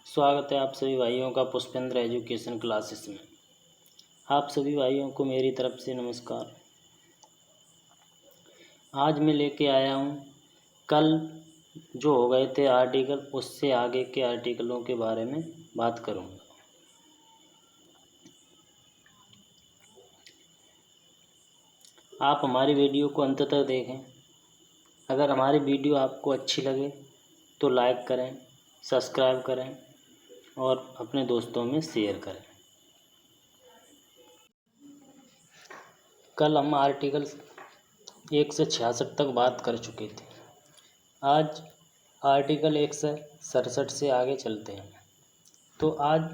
स्वागत है आप सभी भाइयों का पुष्पेंद्र एजुकेशन क्लासेस में। आप सभी भाइयों को मेरी तरफ से नमस्कार। आज मैं लेके आया हूँ कल जो हो गए थे आर्टिकल, उससे आगे के आर्टिकलों के बारे में बात करूँगा। आप हमारी वीडियो को अंत तक देखें। अगर हमारी वीडियो आपको अच्छी लगे तो लाइक करें, सब्सक्राइब करें और अपने दोस्तों में शेयर करें। कल हम आर्टिकल 166 तक बात कर चुके थे। आज आर्टिकल 167 से आगे चलते हैं। तो आज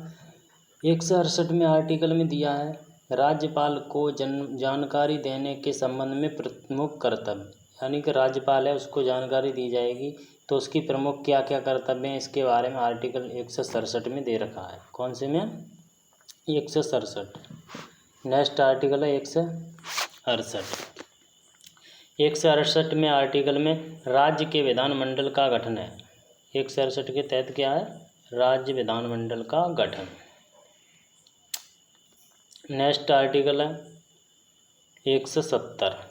168 में आर्टिकल में दिया है, राज्यपाल को जानकारी देने के संबंध में प्रमुख कर्तव्य, यानी कि राज्यपाल है उसको जानकारी दी जाएगी तो उसकी प्रमुख क्या क्या कर्तव्य हैं, इसके बारे में आर्टिकल 167 में दे रखा है। कौन से में? 167। नेक्स्ट आर्टिकल है 168। 168 में आर्टिकल में राज्य के विधानमंडल का गठन है। 168 के तहत क्या है? राज्य विधानमंडल का गठन। नेक्स्ट आर्टिकल है 170।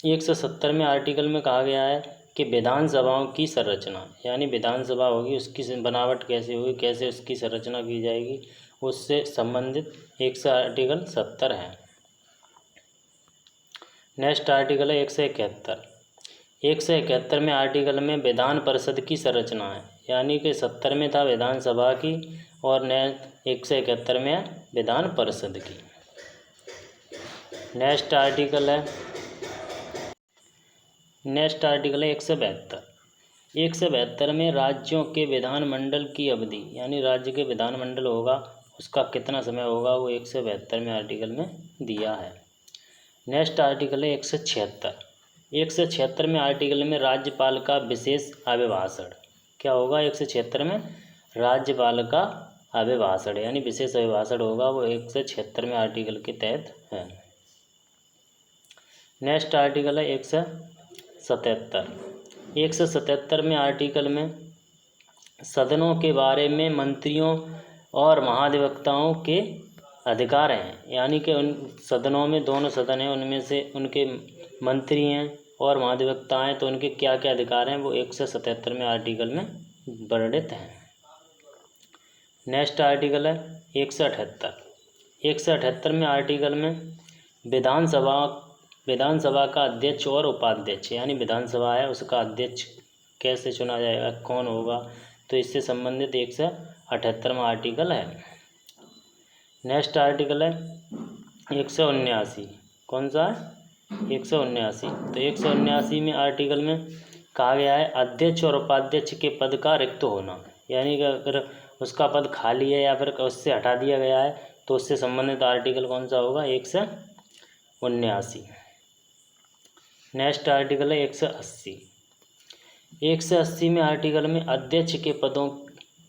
170 में आर्टिकल में कहा गया है कि विधानसभाओं की संरचना, यानी विधानसभा होगी उसकी बनावट कैसे होगी, कैसे उसकी संरचना की जाएगी, उससे संबंधित आर्टिकल 70 है। नेक्स्ट आर्टिकल है 171। 171 में आर्टिकल में विधान परिषद की संरचना है, यानी कि 70 में था विधानसभा की और 171 में विधान परिषद की। नेक्स्ट आर्टिकल है 172। 172 में राज्यों के विधानमंडल की अवधि, यानी राज्य के विधानमंडल होगा उसका कितना समय होगा, वो 172 में आर्टिकल में दिया है। नेक्स्ट आर्टिकल है 176। 176 में आर्टिकल में राज्यपाल का विशेष अभिभाषण क्या होगा? 176 में राज्यपाल का अभिभाषण यानी विशेष अभिभाषण होगा, वो 176 में आर्टिकल के तहत है। नेक्स्ट आर्टिकल है 177। 177 में आर्टिकल में सदनों के बारे में मंत्रियों और महाधिवक्ताओं के अधिकार हैं, यानी कि उन सदनों में दोनों सदन हैं उनमें से उनके मंत्री हैं और महाधिवक्ता हैं, तो उनके क्या क्या अधिकार हैं वो 177 में आर्टिकल में वर्णित हैं। नेक्स्ट आर्टिकल है 178। 178 में आर्टिकल में विधानसभा का अध्यक्ष और उपाध्यक्ष, यानी विधानसभा है उसका अध्यक्ष कैसे चुना जाएगा, कौन होगा, तो इससे संबंधित 178वां आर्टिकल है। नेक्स्ट आर्टिकल है 179। कौन सा है? 179। तो 179 में आर्टिकल में कहा गया है अध्यक्ष और उपाध्यक्ष के पद का रिक्त होना, यानी कि अगर उसका पद खाली है या फिर उससे हटा दिया गया है तो उससे संबंधित आर्टिकल कौन सा होगा? 179। नेक्स्ट आर्टिकल है 180। 180 में आर्टिकल में अध्यक्ष के पदों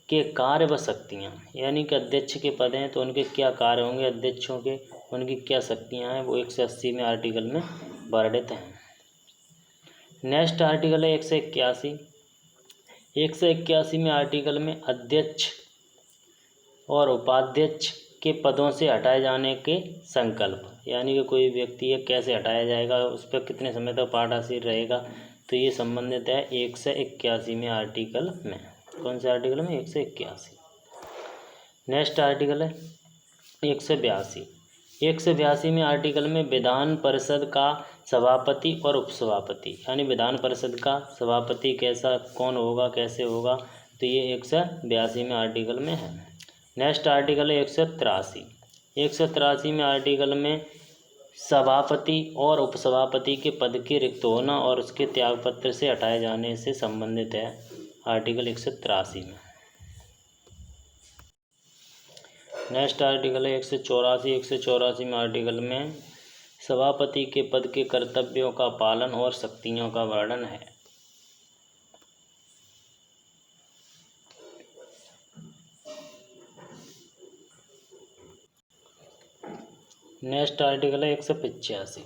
के कार्य व शक्तियाँ, यानी कि अध्यक्ष के पद हैं तो उनके क्या कार्य होंगे, अध्यक्षों के उनकी क्या शक्तियाँ हैं, वो 180 में आर्टिकल में वर्णित हैं। नेक्स्ट आर्टिकल है 181। 181 में आर्टिकल में अध्यक्ष और उपाध्यक्ष के पदों से हटाए जाने के संकल्प, यानी कि कोई व्यक्ति है कैसे हटाया जाएगा, उस पर कितने समय तक पार्टासीन रहेगा, तो ये संबंधित है 181 में आर्टिकल में। कौन से आर्टिकल में? 181। नेक्स्ट आर्टिकल है 182। 182 में आर्टिकल में विधान परिषद का सभापति और उपसभापति, यानी विधान परिषद का सभापति कैसा कौन होगा, कैसे होगा, तो ये 182 में आर्टिकल में है। नेक्स्ट आर्टिकल है 183। 183 में आर्टिकल में सभापति और उपसभापति के पद के रिक्त होना और उसके त्यागपत्र से हटाए जाने से संबंधित है आर्टिकल 183 में। नेक्स्ट आर्टिकल है 184। 184 में आर्टिकल में सभापति के पद के कर्तव्यों का पालन और शक्तियों का वर्णन है। नेक्स्ट आर्टिकल है 185।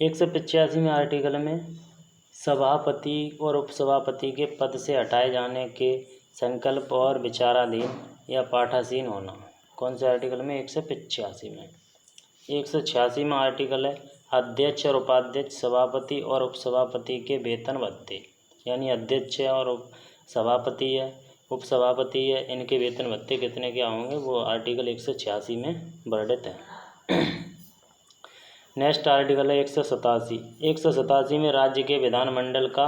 185 में आर्टिकल में सभापति और उपसभापति के पद से हटाए जाने के संकल्प और विचाराधीन या पाठासीन होना। कौन से आर्टिकल में? 185 में। 186 में आर्टिकल है अध्यक्ष और उपाध्यक्ष, सभापति और उपसभापति के वेतन भत्ते। यानी अध्यक्ष है और सभापति है, उपसभापति है, इनके वेतन भत्ते कितने क्या होंगे वो आर्टिकल 186 में वर्णित है। नेक्स्ट आर्टिकल है 187। 187 में राज्य के विधानमंडल का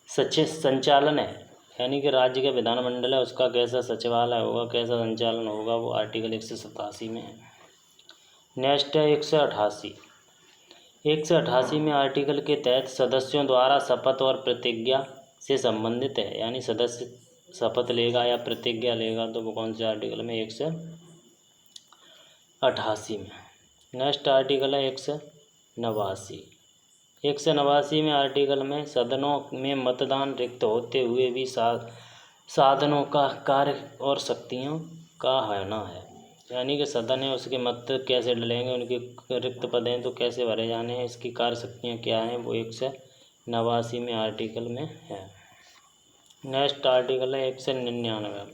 संचालन है। यानी कि राज्य के विधानमंडल है उसका कैसा सचिवालय होगा, कैसा संचालन होगा, वो आर्टिकल 187 में है। नेक्स्ट है 188। 188 में आर्टिकल के तहत सदस्यों द्वारा शपथ और प्रतिज्ञा से संबंधित है। यानी सदस्य शपथ लेगा या प्रतिज्ञा लेगा तो वो कौन से आर्टिकल में? 188 में। नेक्स्ट आर्टिकल है 189। 189 में आर्टिकल में सदनों में मतदान रिक्त होते हुए भी साधनों का कार्य और शक्तियों का होना है। यानी कि सदन है उसके मत कैसे डलेंगे, उनके रिक्त पद हैं तो कैसे भरे जाने हैं, इसकी कार्य शक्तियाँ क्या हैं, वो 189 में आर्टिकल में है। नेक्स्ट आर्टिकल है 199।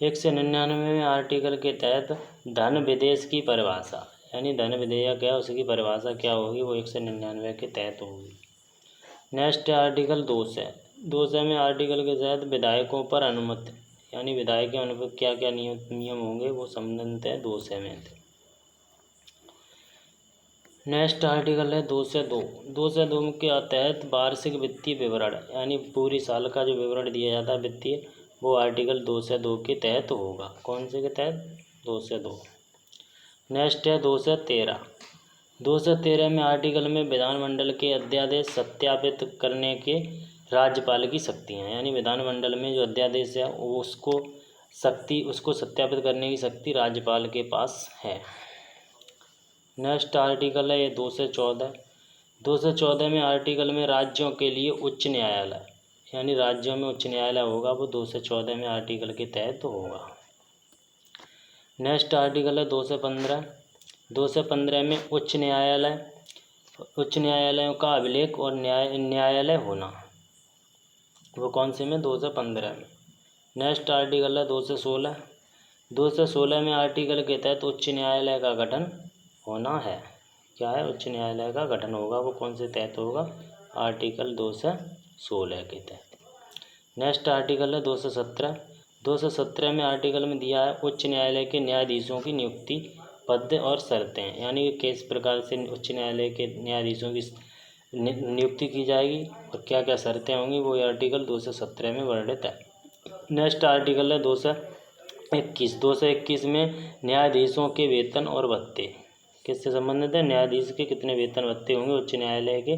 199 में आर्टिकल के तहत धन विदेश की परिभाषा, यानी धन विधेयक क्या है उसकी परिभाषा क्या होगी, वो 199 के तहत होगी। नेक्स्ट है आर्टिकल 200। 200 में आर्टिकल के तहत विधायकों पर अनुमति, यानी विधायक के अनुमति क्या क्या नियम होंगे वो संबंधित है 200 में। नेक्स्ट आर्टिकल है 202। 202 के तहत वार्षिक वित्तीय विवरण, यानी पूरी साल का जो विवरण दिया जाता है वित्तीय, वो आर्टिकल 202 के तहत होगा। कौन से के तहत? 202। नेक्स्ट है 213। 213 में आर्टिकल में विधानमंडल के अध्यादेश सत्यापित करने के राज्यपाल की शक्तियाँ, यानी विधानमंडल में जो अध्यादेश है उसको सत्यापित करने की शक्ति राज्यपाल के पास है। नेक्स्ट आर्टिकल है ये 214। 214 में आर्टिकल में राज्यों के लिए उच्च न्यायालय, यानी राज्यों में उच्च न्यायालय होगा वो 214 में आर्टिकल के तहत होगा। नेक्स्ट आर्टिकल है 215। 215 में उच्च न्यायालयों का अभिलेख और न्यायालय होना, वो कौन से में? 215 में। नेक्स्ट आर्टिकल है 216। 216 में आर्टिकल के तहत उच्च न्यायालय का गठन होना है। क्या है? उच्च न्यायालय का गठन होगा, वो कौन से तहत होगा? आर्टिकल 216 के तहत। नेक्स्ट आर्टिकल है 217। 217 में आर्टिकल में दिया है उच्च न्यायालय के न्यायाधीशों की नियुक्ति, पद और शर्तें, यानी किस प्रकार से उच्च न्यायालय के न्यायाधीशों की नियुक्ति की जाएगी और क्या क्या शर्तें होंगी, वो आर्टिकल 217 में वर्णित है। नेक्स्ट आर्टिकल है 221। 221 में न्यायाधीशों के वेतन और भत्ते किससे संबंधित है? न्यायाधीश के कितने वेतन भत्ते होंगे उच्च न्यायालय के,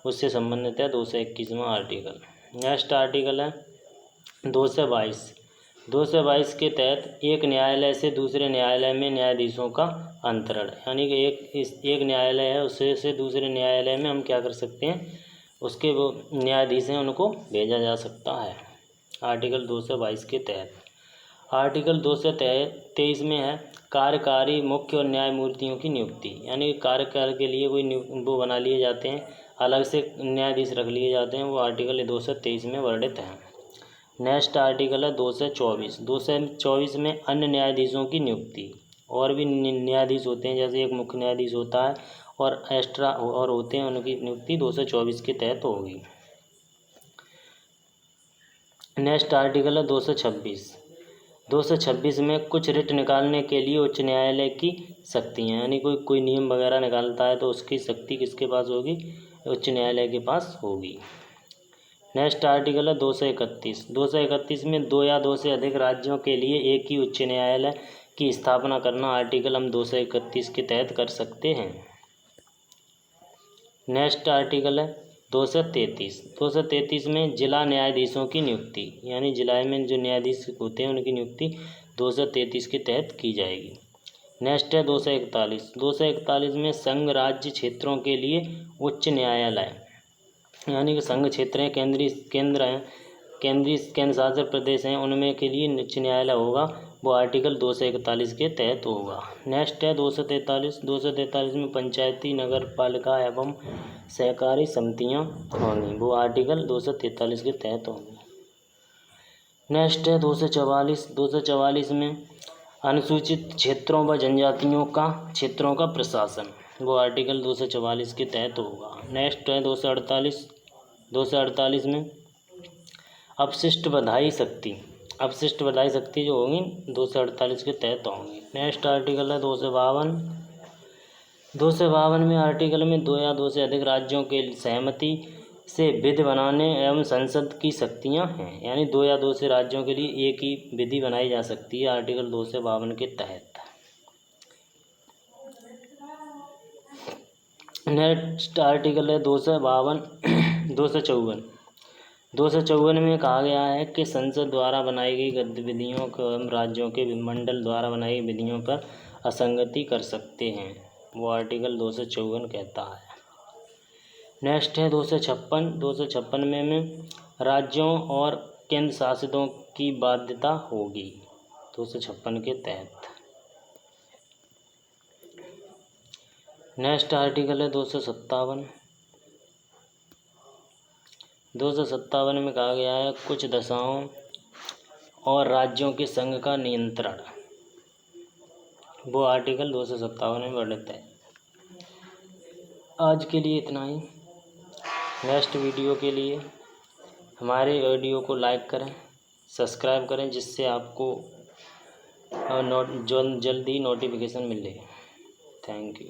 उससे संबंधित है 221वां आर्टिकल। नेक्स्ट आर्टिकल है 222। 222 के तहत एक न्यायालय से दूसरे न्यायालय में न्यायाधीशों का अंतरण, यानी कि एक न्यायालय है उससे दूसरे न्यायालय में हम क्या कर सकते हैं, उसके वो न्यायाधीश हैं उनको भेजा जा सकता है आर्टिकल 222 के तहत। आर्टिकल 223 में है कार्यकारी मुख्य और न्यायमूर्तियों की नियुक्ति, यानी कार्यकाल के लिए कोई वो बना लिए जाते हैं, अलग से न्यायाधीश रख लिए जाते हैं, वो आर्टिकल 223 में वर्णित है। नेक्स्ट आर्टिकल है 224। 224 में अन्य न्यायाधीशों की नियुक्ति, और भी न्यायाधीश होते हैं जैसे एक मुख्य न्यायाधीश होता है और एक्स्ट्रा और होते हैं, उनकी नियुक्ति 224 के तहत होगी। नेक्स्ट आर्टिकल है 226। 226 में कुछ रिट निकालने के लिए उच्च न्यायालय की शक्तियाँ, यानी कोई नियम वगैरह निकालता है तो उसकी शक्ति किसके पास होगी? उच्च न्यायालय के पास होगी। नेक्स्ट आर्टिकल है 231। 231 में दो या दो से अधिक राज्यों के लिए एक ही उच्च न्यायालय की स्थापना करना, आर्टिकल हम 231 के तहत कर सकते हैं। नेक्स्ट आर्टिकल है 233। 233 में जिला न्यायाधीशों की नियुक्ति, यानी जिला में जो न्यायाधीश होते हैं उनकी नियुक्ति 233 के तहत की जाएगी। नेक्स्ट है 241। 241 में संघ राज्य क्षेत्रों के लिए उच्च न्यायालय, यानी कि संघ क्षेत्र हैं, केंद्र शासित प्रदेश हैं, उनमें के लिए उच्च न्यायालय होगा वो आर्टिकल 241 के तहत होगा। नेक्स्ट है 243। 243 में पंचायती, नगर पालिका एवं सहकारी समितियां होंगी, वो आर्टिकल 243 के तहत होंगी। नेक्स्ट है 244। 244 में अनुसूचित क्षेत्रों व जनजातियों का क्षेत्रों का प्रशासन, वो आर्टिकल 244 के तहत होगा। नेक्स्ट है 248। 248 में अपशिष्ट बधाई शक्ति, अपशिष्ट बधाई शक्ति जो होंगी 248 के तहत होंगी। नेक्स्ट आर्टिकल है 252। 252 में आर्टिकल में दो या दो से अधिक राज्यों के सहमति से विधि बनाने एवं संसद की शक्तियां हैं, यानी दो या दो से राज्यों के लिए एक ही विधि बनाई जा सकती है आर्टिकल 252 के तहत। नेक्स्ट आर्टिकल है 252। 254। 254 में कहा गया है कि संसद द्वारा बनाई गई गतिविधियों को एवं राज्यों के मंडल द्वारा बनाई गई विधियों पर असंगति कर सकते हैं, वो आर्टिकल 254 कहता है। नेक्स्ट है 256। 256 में राज्यों और केंद्र शासितों की बाध्यता होगी 256 के तहत। नेक्स्ट आर्टिकल है 257। 257 में कहा गया है कुछ दशाओं और राज्यों के संघ का नियंत्रण, वो आर्टिकल 257 में वर्णित है। आज के लिए इतना ही। नेक्स्ट वीडियो के लिए हमारे वीडियो को लाइक करें, सब्सक्राइब करें, जिससे आपको जल्दी नोटिफिकेशन मिले। Thank you.